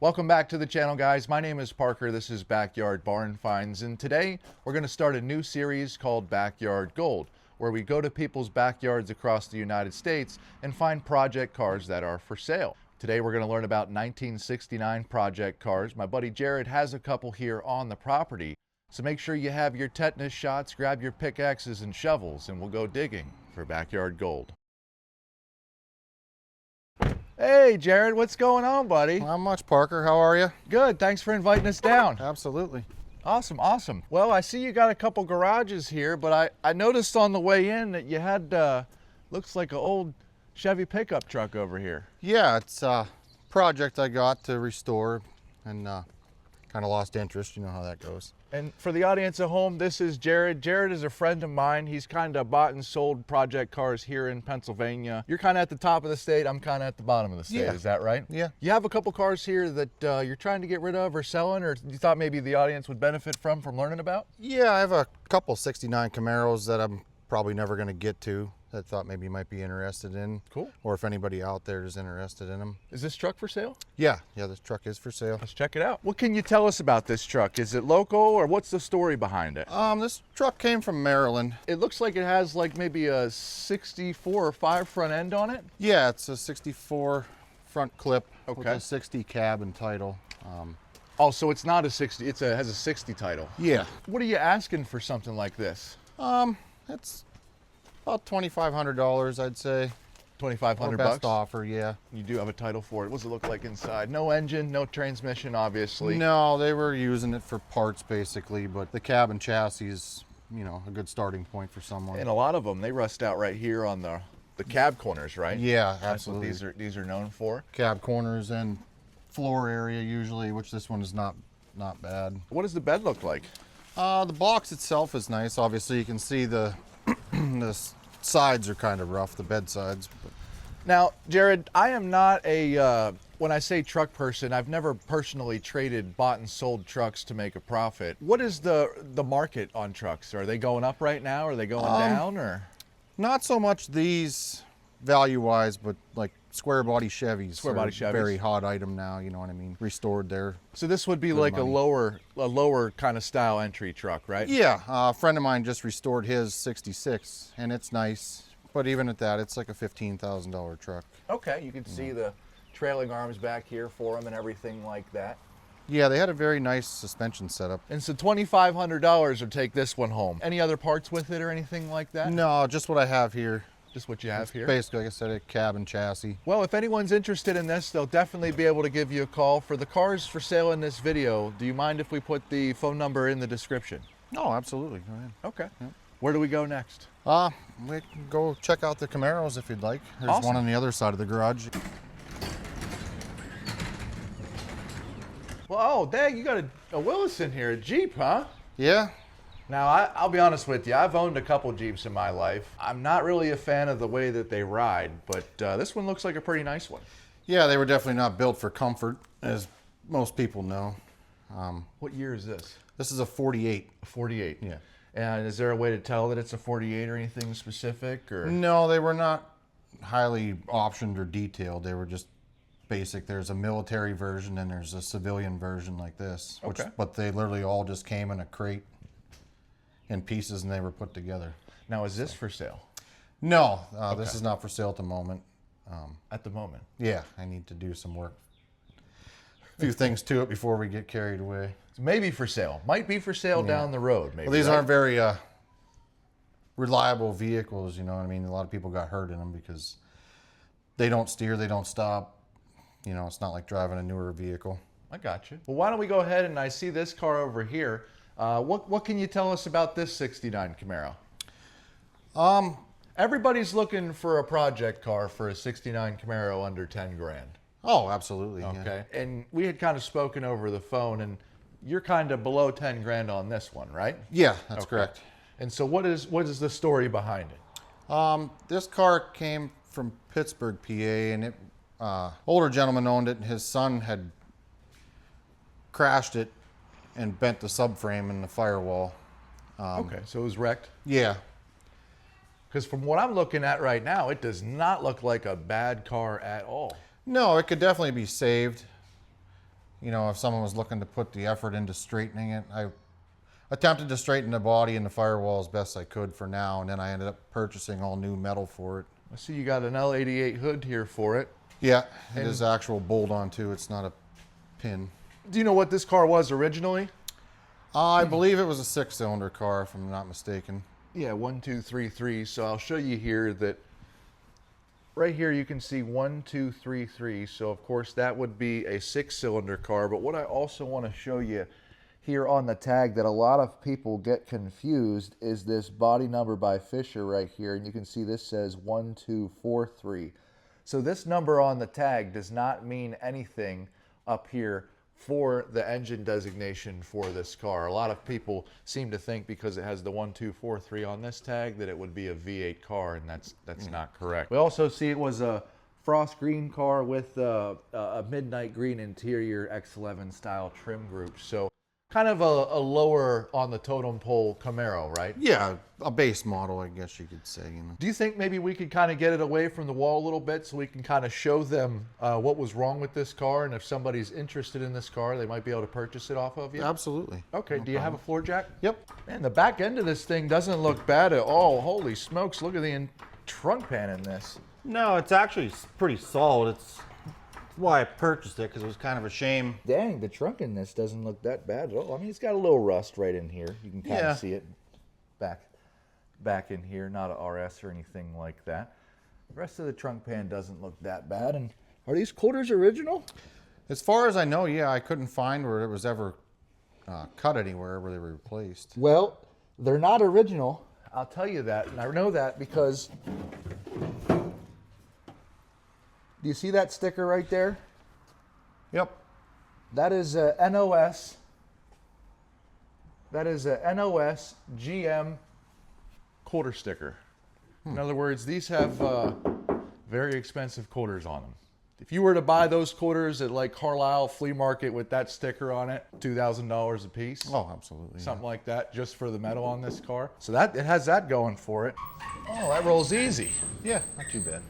Welcome back to the channel, guys. My name is Parker. This is Backyard Barn Finds, and today we're going to start a new series called Backyard Gold, where we go to people's backyards across the United States and find project cars that are for sale. Today we're going to learn about 1969 project cars. My buddy Jared has a couple here on the property, so make sure you have your tetanus shots, grab your pickaxes and shovels, and we'll go digging for Backyard Gold. Hey, Jared, what's going on, buddy? Not much, Parker. How are you? Good. Thanks for inviting us down. Absolutely. Awesome, awesome. Well, I see you got a couple garages here, but I noticed on the way in that you had, looks like an old Chevy pickup truck over here. Yeah, it's a project I got to restore and kind of lost interest. You know how that goes. And for the audience at home, this is Jared. Jared is a friend of mine. He's kind of bought and sold project cars here in Pennsylvania. You're kind of at the top of the state. I'm kind of at the bottom of the state. Yeah. Is that right? Yeah. You have a couple cars here that you're trying to get rid of or selling, or you thought maybe the audience would benefit from learning about? Yeah, I have a couple 69 Camaros that I'm probably never going to get to that I thought maybe you might be interested in. Cool. Or if anybody out there is interested in them. Is this truck for sale? Yeah, this truck is for sale. Let's check it out. What can you tell us about this truck? Is it local, or what's the story behind it? This truck came from Maryland. It looks like it has like maybe a 64 or 5 front end on it. Yeah, it's a 64 front clip with Okay. a 60 cab and title. Oh, so it's not a 60, has a 60 title. Yeah. What are you asking for something like this? It's about $2,500, I'd say. 2,500 Best bucks? offer, yeah. You do have a title for it. What does it look like inside? No engine, no transmission, obviously. No, they were using it for parts basically, but the cab and chassis is, you know, a good starting point for someone. And a lot of them, they rust out right here on the cab corners, right? Yeah, That's what absolutely. these are known for. Cab corners and floor area usually, which this one is not bad. What does the bed look like? The box itself is nice. Obviously, you can see the the sides are kind of rough, the bed sides. But Now, Jared, I am not a, when I say truck person, I've never personally traded bought and sold trucks to make a profit. What is the market on trucks? Are they going up right now? Are they going down, or? not so much these value-wise, but like square body Chevys. Square body are a Chevys. very hot item now, you know what I mean? Restored there. So this would be like money. a lower kind of style entry truck, right? Yeah, a friend of mine just restored his 66, and it's nice. But even at that, it's like a $15,000 truck. Okay, you can see the trailing arms back here for them and everything like that. Yeah, they had a very nice suspension setup. And so $2,500 would take this one home. Any other parts with it or anything like that? No, just what I have here. Just what you have here? Basically, like I said, a cab and chassis. Well, if anyone's interested in this, they'll definitely be able to give you a call. For the cars for sale in this video, do you mind if we put the phone number in the description? No, absolutely. Go ahead. Okay. Where do we go next? We can go check out the Camaros if you'd like. There's Awesome. one on the other side of the garage. Well, oh, dang, you got a Willis in here, a Jeep, huh? Yeah, Now, I'll be honest with you. I've owned a couple Jeeps in my life. I'm not really a fan of the way that they ride, but this one looks like a pretty nice one. yeah, they were definitely not built for comfort, as most people know. What year is this? This is a 48. A 48. Yeah. And is there a way to tell that it's a 48 or anything specific, or? No, they were not highly optioned or detailed. They were just basic. There's a military version and there's a civilian version like this. Okay. But they literally all just came in a crate in pieces and they were put together. Now, is this for sale? No, this is not for sale at the moment. At the moment. Yeah, I need to do some work. A few things to it before we get carried away. Maybe for sale. Might be for sale down the road, maybe. Well, these right? aren't very reliable vehicles, you know what I mean? A lot of people got hurt in them because they don't steer, they don't stop. You know, it's not like driving a newer vehicle. I got you. Well, why don't we go ahead, and I see this car over here. What can you tell us about this 69 Camaro? Everybody's looking for a project car for a 69 Camaro under 10 grand. Oh, absolutely. Yeah. Okay. And we had kind of spoken over the phone, and you're kind of below 10 grand on this one, right? Yeah, that's correct. And so what is the story behind it? This car came from Pittsburgh, PA, and it older gentleman owned it, and his son had crashed it and bent the subframe in the firewall. Okay, so it was wrecked. Yeah. Because from what I'm looking at right now, it does not look like a bad car at all. No, it could definitely be saved. you know, if someone was looking to put the effort into straightening it, I attempted to straighten the body and the firewall as best I could for now, and then I ended up purchasing all new metal for it. I see you got an L88 hood here for it. Yeah, it is actual bolt-on too. It's not a pin. Do you know what this car was originally? I believe it was a 6-cylinder car, if I'm not mistaken. Yeah, 1, 2, 3, 3. So I'll show you here that right here you can see 1, 2, 3, 3. So of course that would be a 6-cylinder car. But what I also want to show you here on the tag that a lot of people get confused is this body number by Fisher right here. And you can see this says 1243. So this number on the tag does not mean anything up here for the engine designation for this car. A lot of people seem to think because it has the 1243 on this tag that it would be a V8 car, and that's not correct. We also see it was a frost green car with a midnight green interior X11 style trim group. So kind of a lower on the totem pole Camaro, right? Yeah, a base model, I guess you could say. You know. Do you think maybe we could kind of get it away from the wall a little bit so we can kind of show them what was wrong with this car, and if somebody's interested in this car, they might be able to purchase it off of you? Absolutely. Okay, do you have a floor jack? Yep. Man, the back end of this thing doesn't look bad at all. Holy smokes, look at the trunk pan in this. No, it's actually pretty solid. It's why I purchased it, because it was kind of a shame. Dang, the trunk in this doesn't look that bad at all. I mean, it's got a little rust right in here. You can kind of see it back in here, not a RS or anything like that. The rest of the trunk pan doesn't look that bad. And are these quarters original? As far as I know, yeah, I couldn't find where it was ever cut anywhere where they were replaced. Well, they're not original. I'll tell you that, and I know that because do you see that sticker right there? Yep. That is a NOS. That is a NOS GM quarter sticker. In other words, these have very expensive quarters on them. If you were to buy those quarters at like Carlisle Flea Market with that sticker on it, $2,000 a piece. Oh, absolutely. Something like that, just for the metal on this car. So that it has that going for it. Oh, that rolls easy. Yeah, not too bad.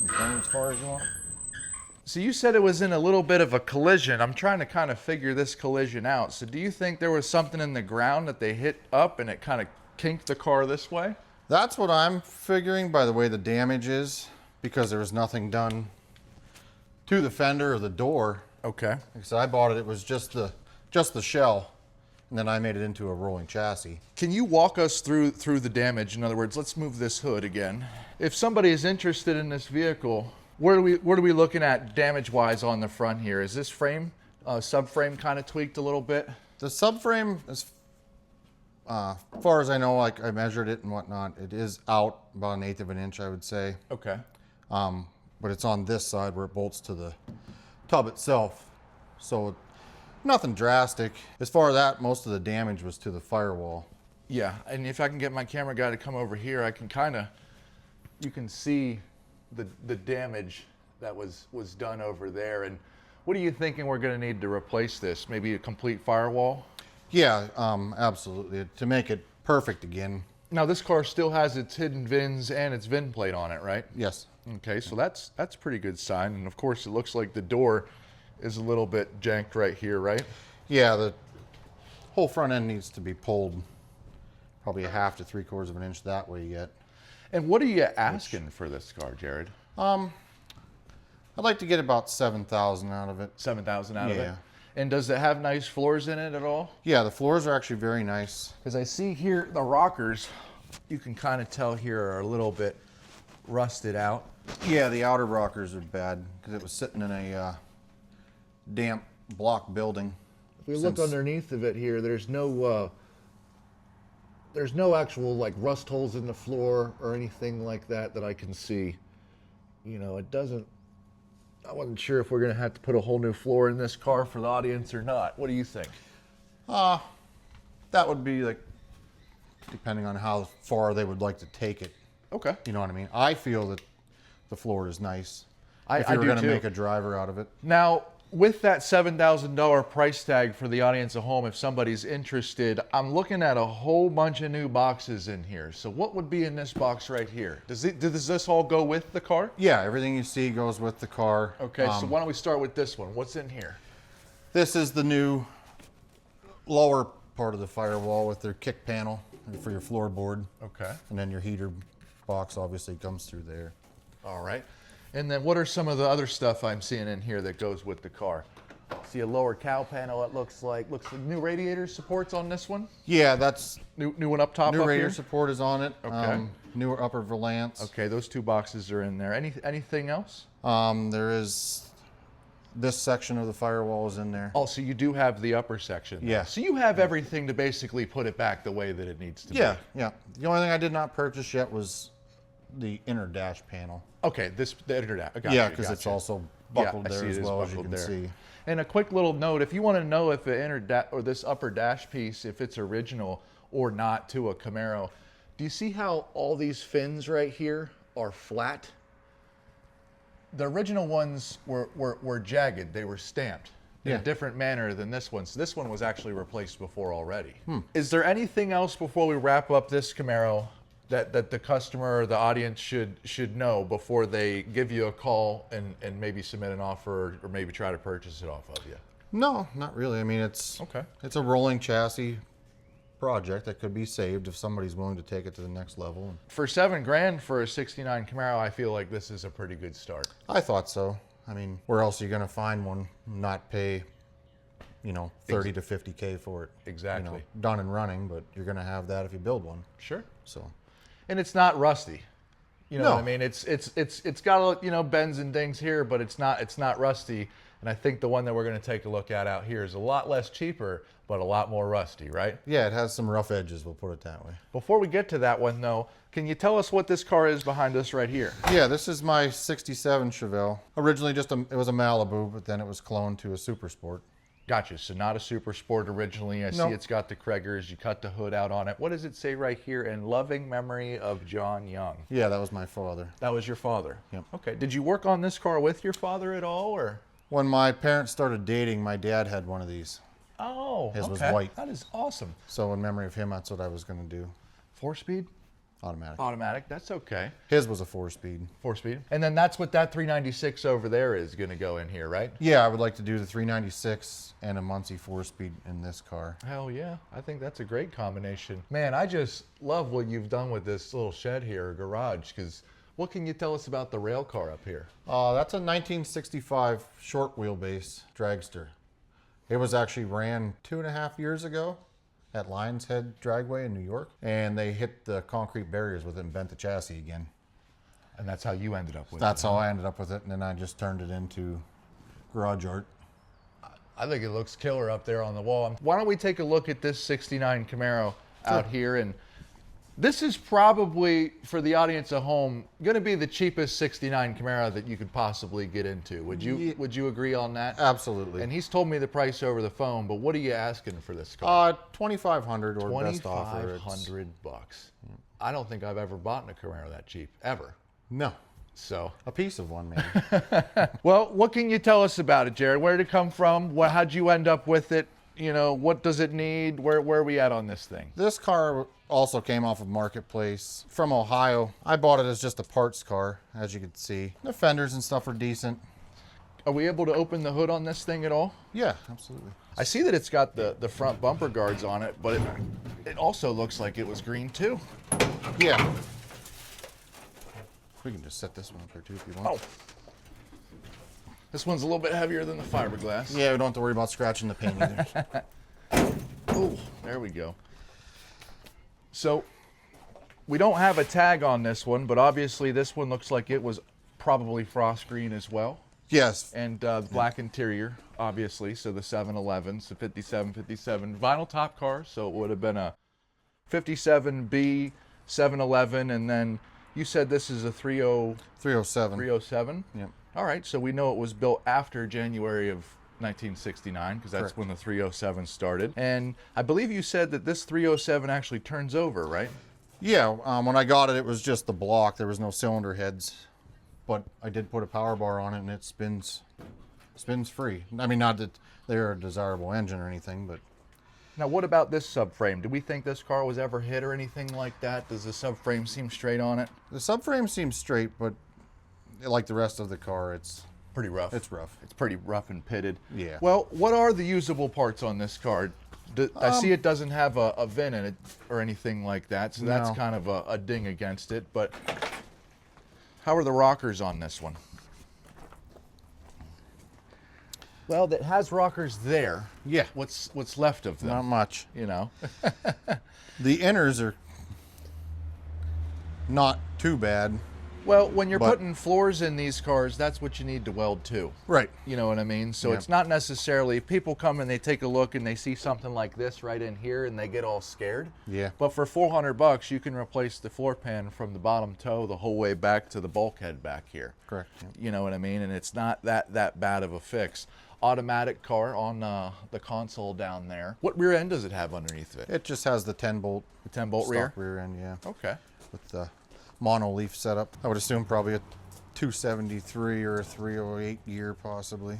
Going as far as you want. So you said it was in a little bit of a collision. I'm trying to kind of figure this collision out. So do you think there was something in the ground that they hit up and it kind of kinked the car this way? That's what I'm figuring by the way the damage is, because there was nothing done to the fender or the door. Okay. So I bought it, it was just the shell, and then I made it into a rolling chassis. Can you walk us through the damage? In other words, let's move this hood again. If somebody is interested in this vehicle, what are we looking at damage-wise on the front here? Is this frame, subframe kind of tweaked a little bit? The subframe, as far as I know, like I measured it and whatnot, it is out about 1/8 of an inch, I would say. Okay. But it's on this side where it bolts to the tub itself. So nothing drastic. As far as that, most of the damage was to the firewall. Yeah, and if I can get my camera guy to come over here, I can kind of, you can see the damage that was done over there. And what are you thinking we're going to need to replace this? Maybe a complete firewall? Yeah, absolutely. To make it perfect again. Now this car still has its hidden VINs and its VIN plate on it, right? Yes. Okay, so that's a pretty good sign. And of course it looks like the door is a little bit janked right here, right? Yeah, the whole front end needs to be pulled probably 1/2 to 3/4 of an inch that way yet. And what are you asking for this car, Jared? I'd like to get about 7,000 out of it. 7,000 out of it? Yeah. And does it have nice floors in it at all? Yeah, the floors are actually very nice. Because I see here the rockers, you can kind of tell here are a little bit rusted out. Yeah, the outer rockers are bad because it was sitting in a damp block building. If we look underneath of it here, there's no actual like rust holes in the floor or anything like that I can see. You know, it doesn't, I wasn't sure if we're going to have to put a whole new floor in this car for the audience or not. What do you think? That would be like, depending on how far they would like to take it. Okay. You know what I mean? I feel that the floor is nice. If I you were do going to too. make a driver out of it. Now, with that $7,000 price tag for the audience at home, if somebody's interested, I'm looking at a whole bunch of new boxes in here. So what would be in this box right here? Does this all go with the car? Yeah, everything you see goes with the car. Okay, so why don't we start with this one? What's in here? This is the new lower part of the firewall with their kick panel for your floorboard. Okay. And then your heater box obviously comes through there. All right. And then what are some of the other stuff I'm seeing in here that goes with the car? See a lower cow panel, it looks like new radiator supports on this one. Yeah, that's New one up top. new up radiator here? support is on it. Okay. Newer upper valance. Okay, those two boxes are in there. Anything else? There is this section of the firewall is in there. Oh, so you do have the upper section. Yeah. So you have everything to basically put it back the way that it needs to Yeah, be. yeah. The only thing I did not purchase yet was the inner dash panel. Okay, the internet. Yeah, because it's also buckled I there see it as is well as you buckled can there. see. And a quick little note, if you want to know if the or this upper dash piece, if it's original or not to a Camaro, do you see how all these fins right here are flat? The original ones were jagged. They were stamped in a Yeah. different manner than this one. So this one was actually replaced before already. Is there anything else before we wrap up this Camaro that the customer or the audience should know before they give you a call and maybe submit an offer or maybe try to purchase it off of you? No, not really. I mean, it's Okay. It's a rolling chassis project that could be saved if somebody's willing to take it to the next level. For $7,000 for a '69 Camaro, I feel like this is a pretty good start. I thought so. I mean, where else are you going to find one not pay, 30 to 50K for it? Exactly. Done and running, but you're going to have that if you build one. Sure. So, And it's not rusty. You know No. what I mean? It's got bends and dings here, but it's not rusty. And I think the one that we're going to take a look at out here is a lot less cheaper, but a lot more rusty, right? yeah, it has some rough edges, we'll put it that way. Before we get to that one though, can you tell us what this car is behind us right here? Yeah, this is my 67 Chevelle. Originally it was a Malibu, but then it was cloned to a Super Sport. Gotcha. So not a Super Sport originally. I see Nope. it's got the Craigers. You cut the hood out on it. What does it say right here? In loving memory of John Young. Yeah, that was my father. That was your father. Yep. Okay. Did you work on this car with your father at all, or? When my parents started dating, my dad had one of these. Oh, His was okay. white. That is awesome. So in memory of him, that's what I was going to do. 4-speed? Automatic. Automatic. That's okay. His was a 4-speed. 4-speed. And then that's what that 396 over there is going to go in here, right? Yeah, I would like to do the 396 and a Muncie 4-speed in this car. Hell yeah. I think that's a great combination. Man, I just love what you've done with this little shed here, or garage, because what can you tell us about the rail car up here? That's a 1965 short wheelbase dragster. It was actually ran 2.5 years ago at Lions Head Dragway in New York, and they hit the concrete barriers with it and bent the chassis again. And that's how you ended up with That's it. how I ended up with it, and then I just turned it into garage art. I think it looks killer up there on the wall. Why don't we take a look at this 69 Camaro out here? And this is probably, for the audience at home, going to be the cheapest 69 Camaro that you could possibly get into. Would you agree on that? Absolutely. And he's told me the price over the phone, but what are you asking for this car? 2,500 or best offer. $2,500 bucks. I don't think I've ever bought a Camaro that cheap, ever. No, So, a piece of one maybe. well, what can you tell us about it, Jared? Where did it come from? How'd you end up with it? What does it need? Where are we at on this thing? This car also came off of Marketplace from Ohio. I bought it as just a parts car, as you can see. The fenders and stuff are decent. Are we able to open the hood on this thing at all? Yeah, absolutely. I see that it's got the front bumper guards on it, but it also looks like it was green too. Yeah. We can just set this one up there too if you want. Oh. This one's a little bit heavier than the fiberglass. Yeah, we don't have to worry about scratching the paint either. Oh, there we go. So we don't have a tag on this one, but obviously this one looks like it was probably frost green as well. Yes. And black interior, obviously. So the 711s, the 57 vinyl top car. So it would have been a 57B 711, and then you said this is a 307. 307. Yep. All right, so we know it was built after January of 1969 because that's Correct. when the 307 started. And I believe you said that this 307 actually turns over, right? Yeah, when I got it, it was just the block. There was no cylinder heads. But I did put a power bar on it, and it spins free. I mean, not that they're a desirable engine or anything, but Now, what about this subframe? Do we think this car was ever hit or anything like that? Does the subframe seem straight on it? the subframe seems straight, but like the rest of the car, it's Pretty rough. It's rough. It's pretty rough and pitted. Yeah. Well, what are the usable parts on this car? I see it doesn't have a VIN in it or anything like that, so that's No. kind of a ding against it. But how are the rockers on this one? Well, it has rockers there. Yeah. What's left of them? Not much. You know. The inners are not too bad. Well, when you're But- putting floors in these cars, that's what you need to weld too. Right. You know what I mean? So Yeah. it's not necessarily, if people come and they take a look and they see something like this right in here and they get all scared. Yeah. But for $400, you can replace the floor pan from the bottom toe the whole way back to the bulkhead back here. Correct. Yeah. You know what I mean? And it's not that bad of a fix. Automatic car on the console down there. What rear end does it have underneath of it? It just has the 10-bolt The 10-bolt rear? rear end, yeah. Okay. With the mono-leaf setup. I would assume probably a 273 or a 308 gear possibly.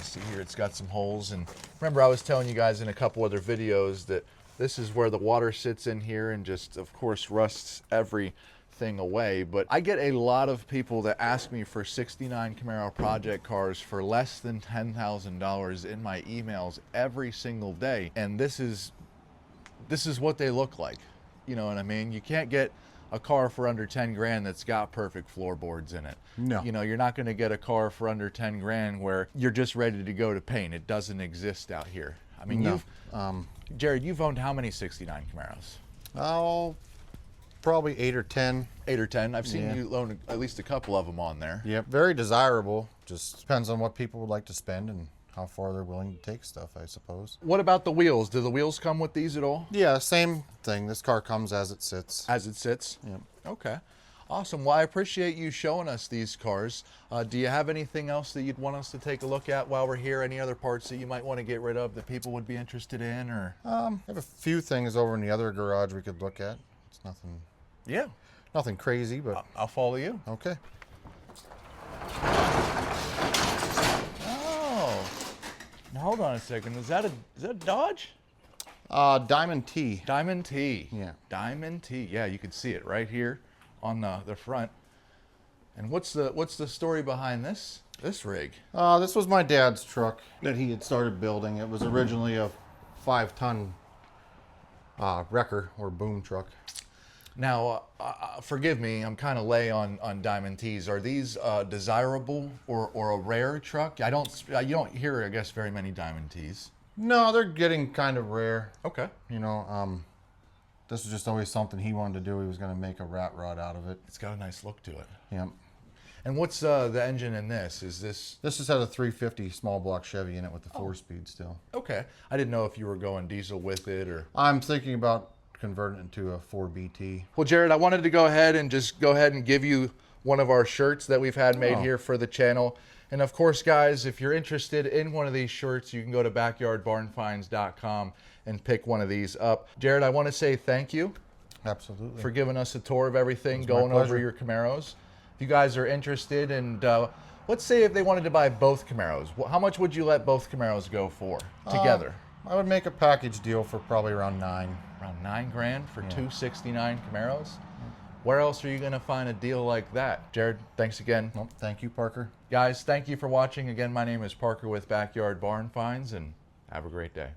See here, it's got some holes. And remember, I was telling you guys in a couple other videos that this is where the water sits in here and just, of course, rusts everything away. But I get a lot of people that ask me for 69 Camaro project cars for less than $10,000 in my emails every single day. And this is what they look like. You know what I mean? You can't get a car for under 10 grand that's got perfect floorboards in it. No. You know, you're not going to get a car for under 10 grand where you're just ready to go to paint. It doesn't exist out here. I mean, No. Jared, you've owned how many 69 Camaros? Oh, probably 8 or 10. 8 or 10. I've seen Yeah. you own at least a couple of them on there. Yep. Very desirable. Just depends on what people would like to spend and how far they're willing to take stuff, I suppose. What about the wheels? Do the wheels come with these at all? Yeah, same thing. This car comes as it sits. As it sits? Yep. Okay. Awesome. Well, I appreciate you showing us these cars. Do you have anything else that you'd want us to take a look at while we're here? Any other parts that you might want to get rid of that people would be interested in? Or I have a few things over in the other garage we could look at. It's yeah, nothing crazy, but I'll follow you. okay. Oh, now hold on a second. Is that a Dodge? Diamond T. Diamond T. Yeah. Diamond T. Yeah, you can see it right here on the front. And what's the story behind this rig? This was my dad's truck that he had started building. It was originally a 5-ton wrecker or boom truck. Now, forgive me, I'm kind of lay on Diamond T's. Are these desirable or a rare truck? You don't hear, I guess, very many Diamond T's. No, they're getting kind of rare. Okay. You know, this was just always something he wanted to do. He was going to make a rat rod out of it. It's got a nice look to it. Yep. And what's the engine in this? Is this This just has a 350 small block Chevy in it with the 4-speed still. okay? I didn't know if you were going diesel with it or. I'm thinking about converting it into a 4BT. Well, Jared, I wanted to go ahead and give you one of our shirts that we've had made Oh. here for the channel. And of course, guys, if you're interested in one of these shirts, you can go to backyardbarnfinds.com and pick one of these up. Jared, I want to say thank you Absolutely. for giving us a tour of everything, my going over pleasure. your Camaros. If you guys are interested, and let's say if they wanted to buy both Camaros, how much would you let both Camaros go for together? I would make a package deal for probably around 9. Around 9 grand for 269 Camaros? Where else are you going to find a deal like that? Jared, thanks again. Well, thank you, Parker. Guys, thank you for watching. Again, my name is Parker with Backyard Barn Finds, and have a great day.